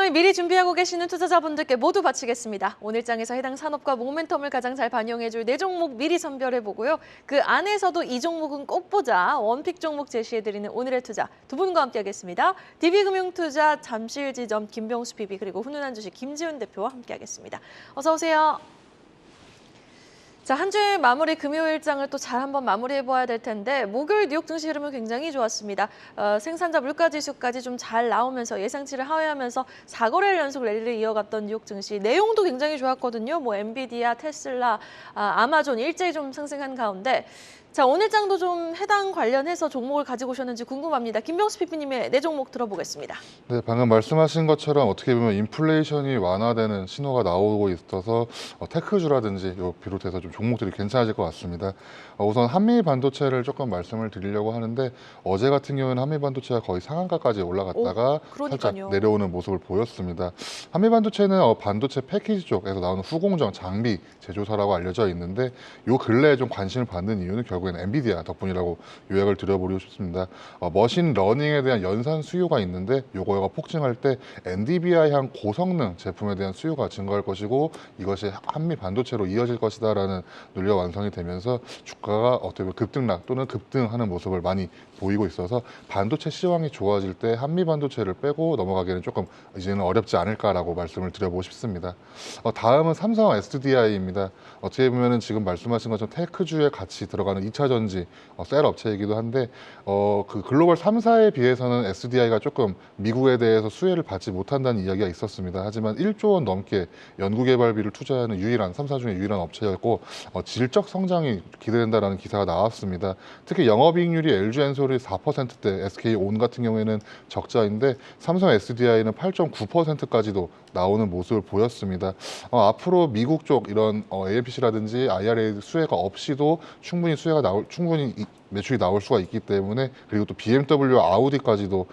오늘 미리 준비하고 계시는 투자자분들께 모두 바치겠습니다. 오늘장에서 해당 산업과 모멘텀을 가장 잘 반영해줄 네 종목 미리 선별해보고요. 그 안에서도 이 종목은 꼭 보자 원픽 종목 제시해드리는 오늘의 투자 두 분과 함께하겠습니다. DB금융투자 잠실지점 김병수 PB 그리고 훈훈한 주식 김지훈 대표와 함께하겠습니다. 어서 오세요. 자, 한 주의 마무리 금요일장을 또 잘 한번 마무리해봐야 될 텐데 목요일 뉴욕 증시 흐름은 굉장히 좋았습니다. 생산자 물가지수까지 좀 잘 나오면서 예상치를 하회하면서 4거래일 연속 랠리를 이어갔던 뉴욕 증시 내용도 굉장히 좋았거든요. 뭐 엔비디아, 테슬라, 아마존 일제히 좀 상승한 가운데 자, 오늘장도 좀 해당 관련해서 종목을 가지고 오셨는지 궁금합니다. 김병수 PP님의 네 종목 들어보겠습니다. 네, 방금 말씀하신 것처럼 어떻게 보면 인플레이션이 완화되는 신호가 나오고 있어서 테크주라든지 비롯해서 좀 종목들이 괜찮아질 것 같습니다. 우선 한미 반도체를 조금 말씀을 드리려고 하는데 어제 같은 경우에는 한미 반도체가 거의 상한가까지 올라갔다가 살짝 내려오는 모습을 보였습니다. 한미 반도체는 반도체 패키지 쪽에서 나오는 후공정 장비 제조사라고 알려져 있는데 요 근래에 좀 관심을 받는 이유는 결국엔 엔비디아 덕분이라고 요약을 드려보고 싶습니다. 머신 러닝에 대한 연산 수요가 있는데 요거가 폭증할 때 NDVI향 고성능 제품에 대한 수요가 증가할 것이고 이것이 한미 반도체로 이어질 것이다라는 논리가 완성이 되면서 주가가 어떻게 보면 급등락 또는 급등하는 모습을 많이 보이고 있어서 반도체 시황이 좋아질 때 한미 반도체를 빼고 넘어가기는 조금 이제는 어렵지 않을까라고 말씀을 드려보고 싶습니다. 다음은 삼성 SDI입니다. 어떻게 보면은 지금 말씀하신 것처럼 테크주에 같이 들어가는 2차 전지 셀 업체이기도 한데 그 글로벌 3사에 비해서는 SDI가 조금 미국에 대해서 수혜를 받지 못한다는 이야기가 있었습니다. 하지만 1조 원 넘게 연구개발비를 투자하는 유일한 3사 중에 유일한 업체였고 질적 성장이 기대된다라는 기사가 나왔습니다. 특히 영업이익률이 LG엔솔이 4%대 SK온 같은 경우에는 적자인데 삼성 SDI는 8.9%까지도 나오는 모습을 보였습니다. 앞으로 미국 쪽 이런 AMPC라든지 IRA 수혜가 없이도 충분히 매출이 나올 수가 있기 때문에 그리고 또 BMW, 아우디까지도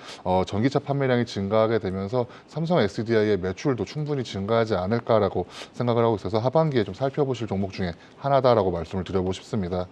전기차 판매량이 증가하게 되면서 삼성 SDI의 매출도 충분히 증가하지 않을까라고 생각을 하고 있어서 하반기에 좀 살펴보실 종목 중에 하나다라고 말씀을 드려보고 싶습니다.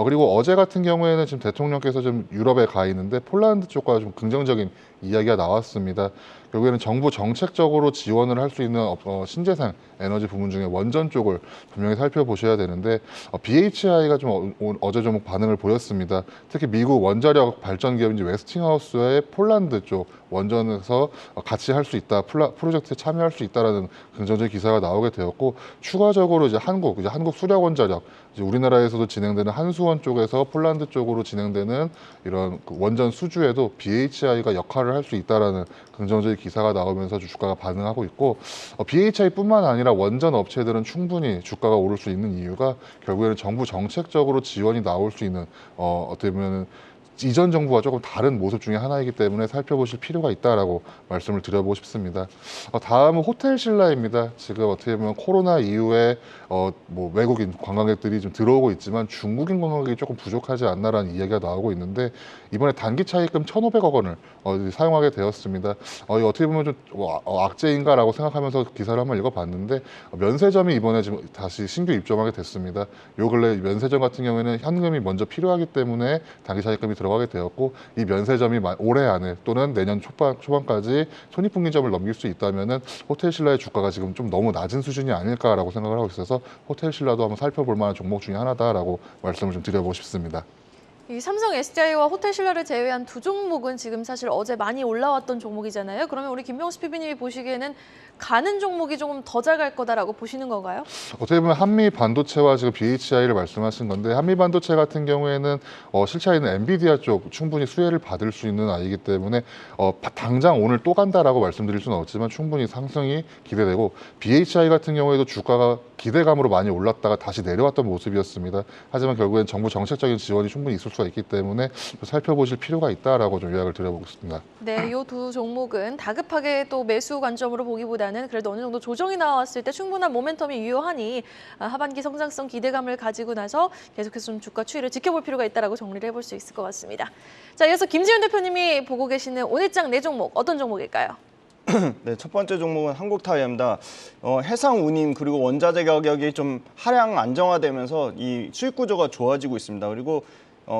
그리고 어제 같은 경우에는 지금 대통령께서 좀 유럽에 가 있는데 폴란드 쪽과 좀 긍정적인 이야기가 나왔습니다. 결국에는 정부 정책적으로 지원을 할 수 있는 신재생 에너지 부문 중에 원전 쪽을 분명히 살펴보셔야 되는데 BHI가 좀 어제 좀 반응을 보였습니다. 특히 미국 원자력 발전 기업인 웨스팅하우스의 폴란드 쪽 원전에서 같이 할 수 있다, 프로젝트에 참여할 수 있다라는 긍정적인 기사가 나오게 되었고 추가적으로 이제 한국 수력원자력 우리나라에서도 진행되는 한수원 쪽에서 폴란드 쪽으로 진행되는 이런 원전 수주에도 BHI가 역할을 할 수 있다라는 긍정적인 기사가 나오면서 주가가 반응하고 있고 BHI뿐만 아니라 원전 업체들은 충분히 주가가 오를 수 있는 이유가 결국에는 정부 정책적으로 지원이 나올 수 있는 어떻게 보면 이전 정부와 조금 다른 모습 중에 하나이기 때문에 살펴보실 필요가 있다라고 말씀을 드려보고 싶습니다. 다음은 호텔신라입니다. 지금 어떻게 보면 코로나 이후에 뭐 외국인 관광객들이 좀 들어오고 있지만 중국인 관광객이 조금 부족하지 않나라는 이야기가 나오고 있는데 이번에 단기 차입금 1,500억 원을 사용하게 되었습니다. 이거 어떻게 보면 좀 악재인가라고 생각하면서 기사를 한번 읽어봤는데 면세점이 이번에 지금 다시 신규 입점하게 됐습니다. 요 근래 면세점 같은 경우에는 현금이 먼저 필요하기 때문에 단기 차입금이 들어가게 되었고 이 면세점이 올해 안에 또는 내년 초반까지 손익분기점을 넘길 수 있다면은 호텔신라의 주가가 지금 좀 너무 낮은 수준이 아닐까라고 생각을 하고 있어서 호텔신라도 한번 살펴볼 만한 종목 중에 하나다라고 말씀을 좀 드려보고 싶습니다. 이 삼성 SDI와 호텔신라를 제외한 두 종목은 지금 사실 어제 많이 올라왔던 종목이잖아요. 그러면 우리 김병수 PB님이 보시기에는 가는 종목이 조금 더 잘 갈 거다라고 보시는 건가요? 어떻게 보면 한미 반도체와 지금 BHI를 말씀하신 건데 한미 반도체 같은 경우에는 실차에는 엔비디아 쪽 충분히 수혜를 받을 수 있는 아이기 때문에 당장 오늘 또 간다라고 말씀드릴 수는 없지만 충분히 상승이 기대되고 BHI 같은 경우에도 주가가 기대감으로 많이 올랐다가 다시 내려왔던 모습이었습니다. 하지만 결국엔 정부 정책적인 지원이 충분히 있을 수가 있기 때문에 살펴보실 필요가 있다라고 좀 요약을 드려보겠습니다. 네, 이 두 종목은 다급하게 또 매수 관점으로 보기보다는 그래도 어느 정도 조정이 나왔을 때 충분한 모멘텀이 유효하니 하반기 성장성 기대감을 가지고 나서 계속해서 좀 주가 추이를 지켜볼 필요가 있다라고 정리를 해볼 수 있을 것 같습니다. 자, 이어서 김지훈 대표님이 보고 계시는 오늘장 네 종목 어떤 종목일까요? 네, 첫 번째 종목은 한국타이어입니다. 해상 운임 그리고 원자재 가격이 좀 하향 안정화되면서 이 수익 구조가 좋아지고 있습니다. 그리고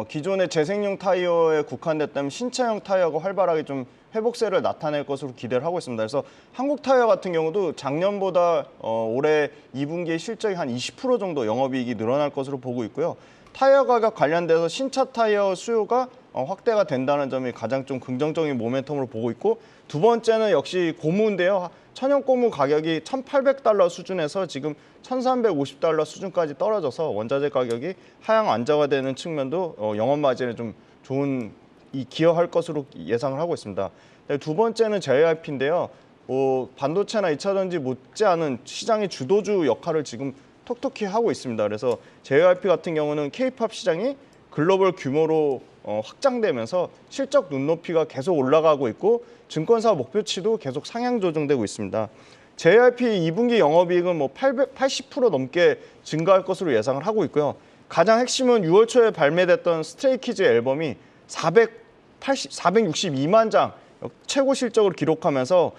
기존의 재생용 타이어에 국한됐다면 신차용 타이어가 활발하게 좀 회복세를 나타낼 것으로 기대를 하고 있습니다. 그래서 한국타이어 같은 경우도 작년보다 올해 2분기에 실적이 한 20% 정도 영업이익이 늘어날 것으로 보고 있고요. 타이어 가격 관련돼서 신차 타이어 수요가 확대가 된다는 점이 가장 좀 긍정적인 모멘텀으로 보고 있고, 두 번째는 역시 고무인데요. 천연 고무 가격이 $1,800 수준에서 지금 $1,350 수준까지 떨어져서 원자재 가격이 하향 안정화되는 측면도 영업 마진에 좀 좋은 기여할 것으로 예상을 하고 있습니다. 두 번째는 JYP인데요. 반도체나 2차 전지 못지않은 시장의 주도주 역할을 지금 톡톡히 하고 있습니다. 그래서 JYP 같은 경우는 K-팝 시장이 글로벌 규모로 확장되면서 실적 눈높이가 계속 올라가고 있고, 증권사 목표치도 계속 상향 조정되고 있습니다. JYP 2분기 영업이익은 80% 넘게 증가할 것으로 예상을 하고 있고요. 가장 핵심은 6월 초에 발매됐던 스트레이키즈 앨범이 462만 장 최고 실적을 기록하면서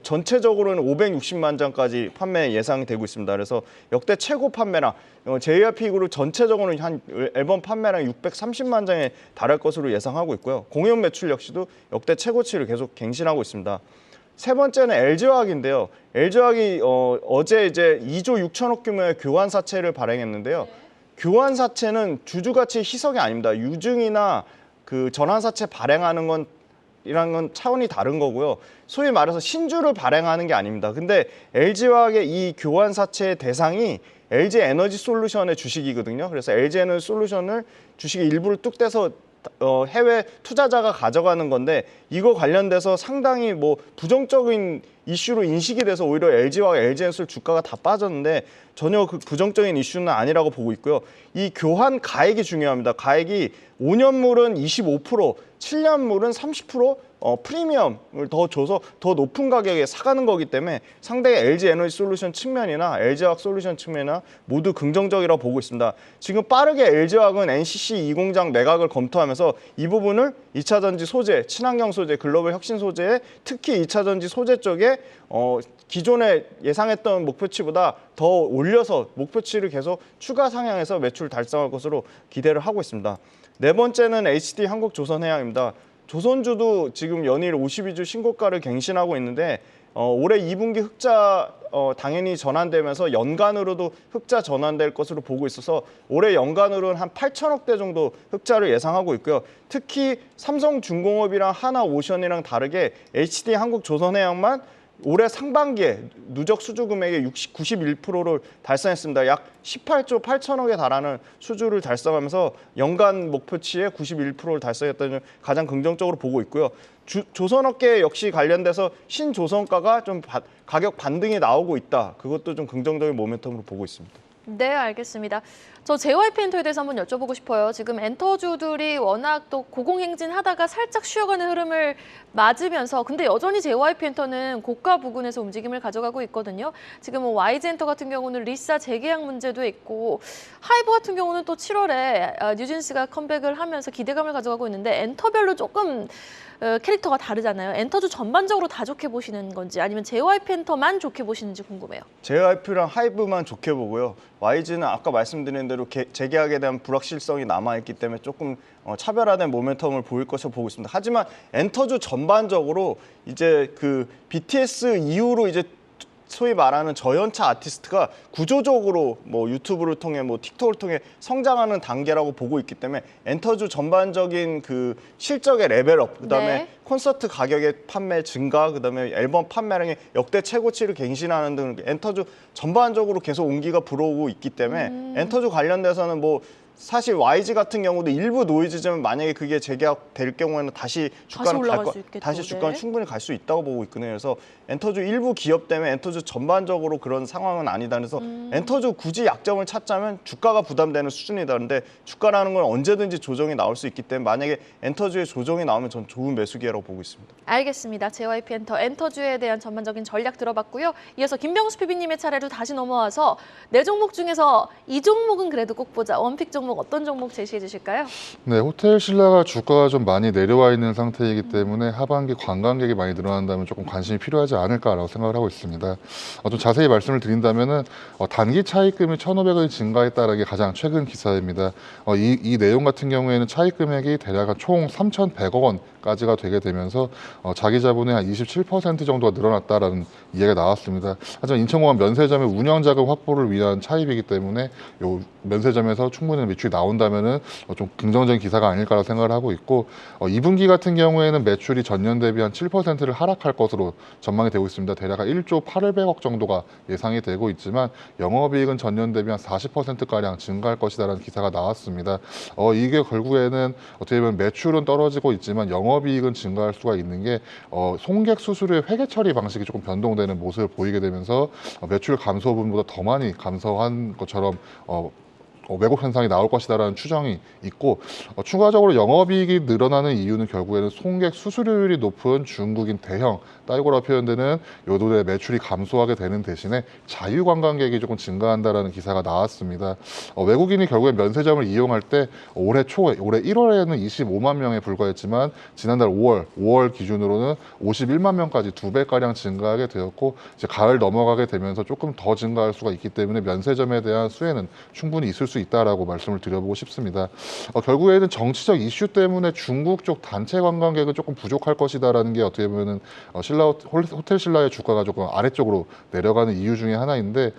전체적으로는 560만 장까지 판매 예상이 되고 있습니다. 그래서 역대 최고 판매량, JYP 그룹 전체적으로는 한 앨범 판매량이 630만 장에 달할 것으로 예상하고 있고요. 공연 매출 역시도 역대 최고치를 계속 갱신하고 있습니다. 세 번째는 LG화학인데요. LG화학이 어제 이제 2조 6천억 규모의 교환 사채를 발행했는데요. 교환 사채는 주주가치 희석이 아닙니다. 유증이나 그 전환사채 발행하는 건 이란 건 차원이 다른 거고요. 소위 말해서 신주를 발행하는 게 아닙니다. 근데 LG화학의 이 교환 사채의 대상이 LG 에너지 솔루션의 주식이거든요. 그래서 LG 에너지 솔루션을 주식의 일부를 뚝 떼서 해외 투자자가 가져가는 건데, 이거 관련돼서 상당히 부정적인 이슈로 인식이 돼서 오히려 LG와 LG엔솔 주가가 다 빠졌는데, 전혀 그 부정적인 이슈는 아니라고 보고 있고요. 이 교환 가액이 중요합니다. 가액이 5년물은 25%, 7년물은 30% 프리미엄을 더 줘서 더 높은 가격에 사가는 거기 때문에 상당히 LG 에너지 솔루션 측면이나 LG화학 솔루션 측면이나 모두 긍정적이라고 보고 있습니다. 지금 빠르게 LG화학은 NCC 2공장 매각을 검토하면서 이 부분을 2차 전지 소재, 친환경 소재, 글로벌 혁신 소재에 특히 2차 전지 소재 쪽에 기존에 예상했던 목표치보다 더 올려서 목표치를 계속 추가 상향해서 매출 달성할 것으로 기대를 하고 있습니다. 네 번째는 HD 한국조선해양입니다. 조선주도 지금 연일 52주 신고가를 갱신하고 있는데, 올해 2분기 흑자 당연히 전환되면서 연간으로도 흑자 전환될 것으로 보고 있어서 올해 연간으로는 한 8천억 대 정도 흑자를 예상하고 있고요. 특히 삼성중공업이랑 하나오션이랑 다르게 HD 한국조선해양만 올해 상반기에 누적 수주 금액의 91%를 달성했습니다. 약 18조 8천억에 달하는 수주를 달성하면서 연간 목표치의 91%를 달성했다는 점 가장 긍정적으로 보고 있고요. 조선업계 역시 관련돼서 신조선가가 좀 가격 반등이 나오고 있다. 그것도 좀 긍정적인 모멘텀으로 보고 있습니다. 네, 알겠습니다. 저 JYP 엔터에 대해서 한번 여쭤보고 싶어요. 지금 엔터주들이 워낙 또 고공행진하다가 살짝 쉬어가는 흐름을 맞으면서, 근데 여전히 JYP 엔터는 고가 부근에서 움직임을 가져가고 있거든요. 지금 YG 엔터 같은 경우는 리사 재계약 문제도 있고, 하이브 같은 경우는 또 7월에 뉴진스가 컴백을 하면서 기대감을 가져가고 있는데, 엔터별로 조금 캐릭터가 다르잖아요. 엔터주 전반적으로 다 좋게 보시는 건지 아니면 JYP 엔터만 좋게 보시는지 궁금해요. JYP랑 하이브만 좋게 보고요. YG는 아까 말씀드린 대로 재계약에 대한 불확실성이 남아있기 때문에 조금 차별화된 모멘텀을 보일 것으로 보고 있습니다. 하지만 엔터주 전반적으로 이제 그 BTS 이후로 이제 소위 말하는 저연차 아티스트가 구조적으로 유튜브를 통해 틱톡을 통해 성장하는 단계라고 보고 있기 때문에 엔터주 전반적인 그 실적의 레벨업, 그다음에 네. 콘서트 가격의 판매 증가, 그다음에 앨범 판매량의 역대 최고치를 갱신하는 등 엔터주 전반적으로 계속 온기가 불어오고 있기 때문에 엔터주 관련돼서는 사실 YG 같은 경우도 일부 노이즈지만 만약에 그게 재계약될 경우에는 다시 주가는 올라갈 수 있겠죠. 다시 주가는 네. 충분히 갈 수 있다고 보고 있거든요. 그래서 엔터주 일부 기업 때문에 엔터주 전반적으로 그런 상황은 아니다. 그래서 엔터주 굳이 약점을 찾자면 주가가 부담되는 수준이다. 그런데 주가라는 건 언제든지 조정이 나올 수 있기 때문에 만약에 엔터주에 조정이 나오면 전 좋은 매수 기회라고 보고 있습니다. 알겠습니다. JYP 엔터주에 대한 전반적인 전략 들어봤고요. 이어서 김병수 PB님의 차례로 다시 넘어와서 네 종목 중에서 이 종목은 그래도 꼭 보자. 원픽 종목 어떤 종목 제시해 주실까요? 네, 호텔 신라가 주가가 좀 많이 내려와 있는 상태이기 때문에 하반기 관광객이 많이 늘어난다면 조금 관심이 필요하지 않을까라고 생각을 하고 있습니다. 좀 자세히 말씀을 드린다면은 단기 차입금이 1,500원이 증가했다는 게 가장 최근 기사입니다. 이 내용 같은 경우에는 차입 금액이 대략 총 3,100억 원 까지가 되게 되면서 자기 자본의 한 27% 정도가 늘어났다라는 이야기가 나왔습니다. 하지만 인천공항 면세점의 운영 자금 확보를 위한 차입이기 때문에 요 면세점에서 충분히 매출이 나온다면은 좀 긍정적인 기사가 아닐까라고 생각을 하고 있고 2분기 같은 경우에는 매출이 전년 대비 한 7%를 하락할 것으로 전망이 되고 있습니다. 대략 1조 800억 정도가 예상이 되고 있지만 영업이익은 전년 대비 한 40%가량 증가할 것이다라는 기사가 나왔습니다. 이게 결국에는 어떻게 보면 매출은 떨어지고 있지만 영업이익은 증가할 수가 있는 게 송객 수수료의 회계 처리 방식이 조금 변동되는 모습을 보이게 되면서 매출 감소 부분보다 더 많이 감소한 것처럼 왜곡 현상이 나올 것이다라는 추정이 있고 추가적으로 영업이익이 늘어나는 이유는 결국에는 송객 수수료율이 높은 중국인 대형 따이고라 표현되는 요도의 매출이 감소하게 되는 대신에 자유관광객이 조금 증가한다라는 기사가 나왔습니다. 외국인이 결국에 면세점을 이용할 때 올해 1월에는 25만 명에 불과했지만 지난달 5월 기준으로는 51만 명까지 2배가량 증가하게 되었고 이제 가을 넘어가게 되면서 조금 더 증가할 수가 있기 때문에 면세점에 대한 수혜는 충분히 있을 수 있다라고 말씀을 드려보고 싶습니다. 결국에는 정치적 이슈 때문에 중국 쪽 단체 관광객은 조금 부족할 것이다라는 게 어떻게 보면은 호텔 신라의 주가가 조금 아래쪽으로 내려가는 이유 중에 하나인데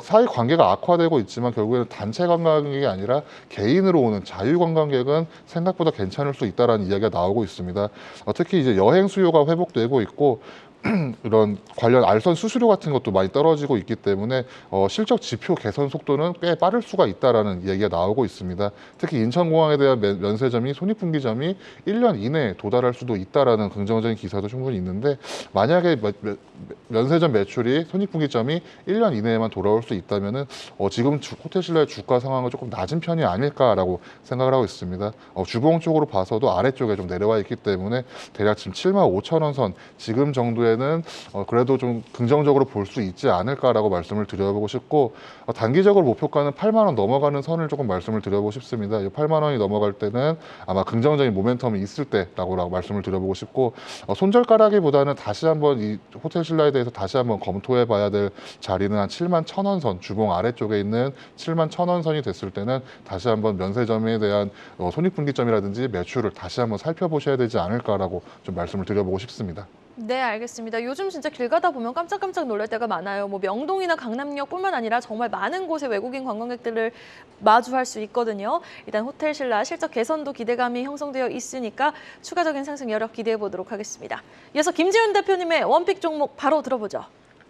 사이 관계가 악화되고 있지만 결국에는 단체 관광객이 아니라 개인으로 오는 자유 관광객은 생각보다 괜찮을 수 있다라는 이야기가 나오고 있습니다. 특히 이제 여행 수요가 회복되고 있고 이런 관련 알선 수수료 같은 것도 많이 떨어지고 있기 때문에 실적 지표 개선 속도는 꽤 빠를 수가 있다라는 얘기가 나오고 있습니다. 특히 인천공항에 대한 면세점이 손익분기점이 1년 이내에 도달할 수도 있다라는 긍정적인 기사도 충분히 있는데 만약에 면세점 매출이 손익분기점이 1년 이내에만 돌아올 수 있다면은 지금 호텔 신라의 주가 상황은 조금 낮은 편이 아닐까라고 생각을 하고 있습니다. 주봉 쪽으로 봐서도 아래쪽에 좀 내려와 있기 때문에 대략 지금 75,000원 선 지금 정도의 그래도 좀 긍정적으로 볼 수 있지 않을까라고 말씀을 드려보고 싶고 단기적으로 목표가는 8만 원 넘어가는 선을 조금 말씀을 드려보고 싶습니다. 8만 원이 넘어갈 때는 아마 긍정적인 모멘텀이 있을 때라고 말씀을 드려보고 싶고 손절가라기보다는 다시 한번 이 호텔 신라에 대해서 다시 한번 검토해 봐야 될 자리는 한 7만 1,000원 선 주봉 아래쪽에 있는 7만 1,000원 선이 됐을 때는 다시 한번 면세점에 대한 손익분기점이라든지 매출을 다시 한번 살펴보셔야 되지 않을까라고 좀 말씀을 드려보고 싶습니다. 네, 알겠습니다. 요즘 진짜 길 가다 보면 깜짝깜짝 놀랄 때가 많아요. 뭐 명동이나 강남역뿐만 아니라 정말 많은 곳에 외국인 관광객들을 마주할 수 있거든요. 일단 호텔 신라 실적 개선도 기대감이 형성되어 있으니까 추가적인 상승 여력 기대해 보도록 하겠습니다. 이어서 김지훈 대표님의 원픽 종목 바로 들어보죠.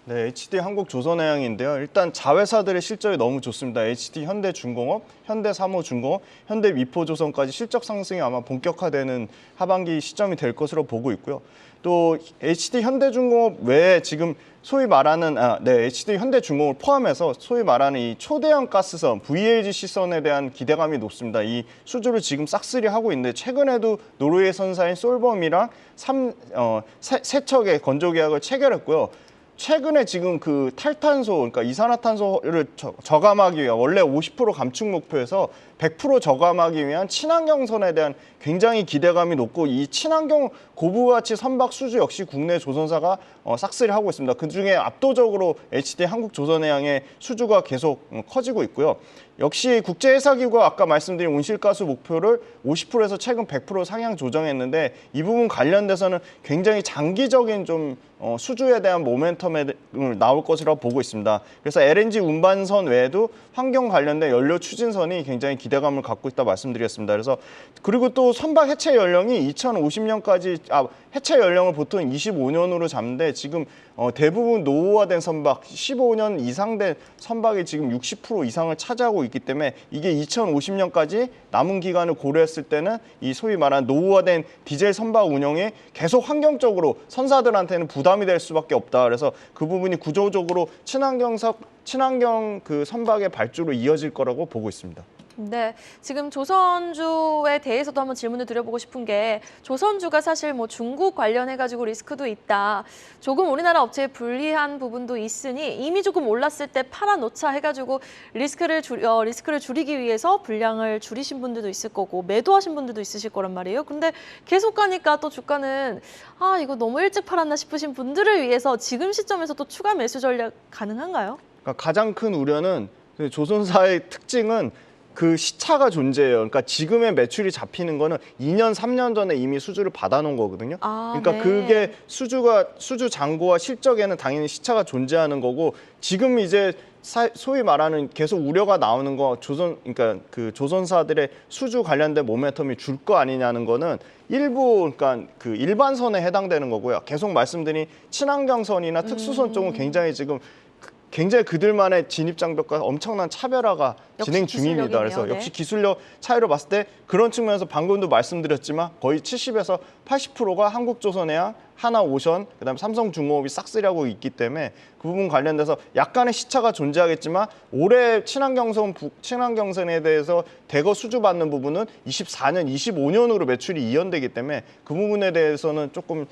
네, HD 한국조선해양인데요. 일단 자회사들의 실적이 너무 좋습니다. HD 현대중공업, 현대사모중공업, 현대미포조선까지 실적 상승이 아마 본격화되는 하반기 시점이 될 것으로 보고 있고요. 또 HD 현대중공업 외에 지금 소위 말하는 HD 현대중공업을 포함해서 소위 말하는 이 초대형 가스선 VLGC선에 대한 기대감이 높습니다. 이 수주를 지금 싹쓸이 하고 있는데 최근에도 노르웨이 선사인 솔범이랑 세 척의 건조 계약을 체결했고요. 최근에 지금 그 탈탄소, 그러니까 이산화탄소를 저감하기 위한 원래 50% 감축 목표에서 100% 저감하기 위한 친환경선에 대한 굉장히 기대감이 높고 이 친환경 고부가치 선박 수주 역시 국내 조선사가 싹쓸이 하고 있습니다. 그중에 압도적으로 HD 한국조선해양의 수주가 계속 커지고 있고요. 역시 국제회사기구가 아까 말씀드린 온실가스 목표를 50%에서 최근 100% 상향 조정했는데 이 부분 관련돼서는 굉장히 장기적인 좀 수주에 대한 모멘텀이 나올 것이라고 보고 있습니다. 그래서 LNG 운반선 외에도 환경 관련된 연료 추진선이 굉장히 기대감을 갖고 있다 말씀드렸습니다. 그리고 또 선박 해체 연령이 2050년까지 해체 연령을 보통 25년으로 잡는데 지금 대부분 노후화된 선박 15년 이상 된 선박이 지금 60% 이상을 차지하고 있기 때문에 이게 2050년까지 남은 기간을 고려했을 때는 이 소위 말하는 노후화된 디젤 선박 운영이 계속 환경적으로 선사들한테는 부담이 될 수밖에 없다. 그래서 그 부분이 구조적으로 친환경 그 선박의 발주로 이어질 거라고 보고 있습니다. 네, 지금 조선주에 대해서도 한번 질문을 드려보고 싶은 게 조선주가 사실 뭐 중국 관련해가지고 리스크도 있다. 조금 우리나라 업체에 불리한 부분도 있으니 이미 조금 올랐을 때 팔아놓자 해가지고 리스크를 줄이기 위해서 분량을 줄이신 분들도 있을 거고 매도하신 분들도 있으실 거란 말이에요. 근데 계속 가니까 또 주가는 이거 너무 일찍 팔았나 싶으신 분들을 위해서 지금 시점에서 또 추가 매수 전략 가능한가요? 그러니까 가장 큰 우려는 조선사의 특징은 그 시차가 존재해요. 그러니까 지금의 매출이 잡히는 거는 2년, 3년 전에 이미 수주를 받아놓은 거거든요. 그러니까 네. 그게 수주 잔고와 실적에는 당연히 시차가 존재하는 거고 지금 이제 소위 말하는 계속 우려가 나오는 거 그러니까 그 조선사들의 수주 관련된 모멘텀이 줄 거 아니냐는 거는 일부 그러니까 그 일반선에 해당되는 거고요. 계속 말씀드린 친환경선이나 특수선 쪽은 굉장히 그들만의 진입 장벽과 엄청난 차별화가 역시 진행 중입니다. 기술력이네요. 그래서 네. 역시 기술력 차이로 봤을 때 그런 측면에서 방금도 말씀드렸지만 거의 70에서 80%가 한국조선해양, 하나오션, 그다음에 삼성중공업이 싹쓸이하고 있기 때문에 그 부분 관련돼서 약간의 시차가 존재하겠지만 올해 친환경선에 대해서 대거 수주받는 부분은 24년, 25년으로 매출이 이연되기 때문에 그 부분에 대해서는 조금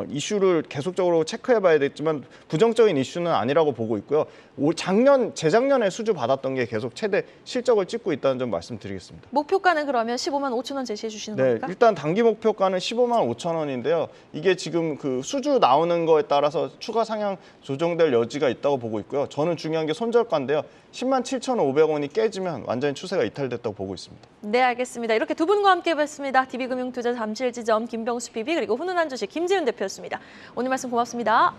이슈를 계속적으로 체크해봐야 되겠지만 부정적인 이슈는 아니라고 보고 있고요. 재작년에 수주 받았던 게 계속 최대 실적을 찍고 있다는 점 말씀드리겠습니다. 목표가는 그러면 15만 5천 원 제시해 주시는 네, 겁니까? 일단 단기 목표가는 15만 5천 원인데요. 이게 지금 그 수주 나오는 거에 따라서 추가 상향 조정될 여지가 있다고 보고 있고요. 저는 중요한 게 손절가인데요. 10만 7,500원이 깨지면 완전히 추세가 이탈됐다고 보고 있습니다. 네, 알겠습니다. 이렇게 두 분과 함께 뵀습니다. DB금융투자 잠실지점 김병수 PB 그리고 훈훈한 주식 김재윤 대표였습니다. 오늘 말씀 고맙습니다.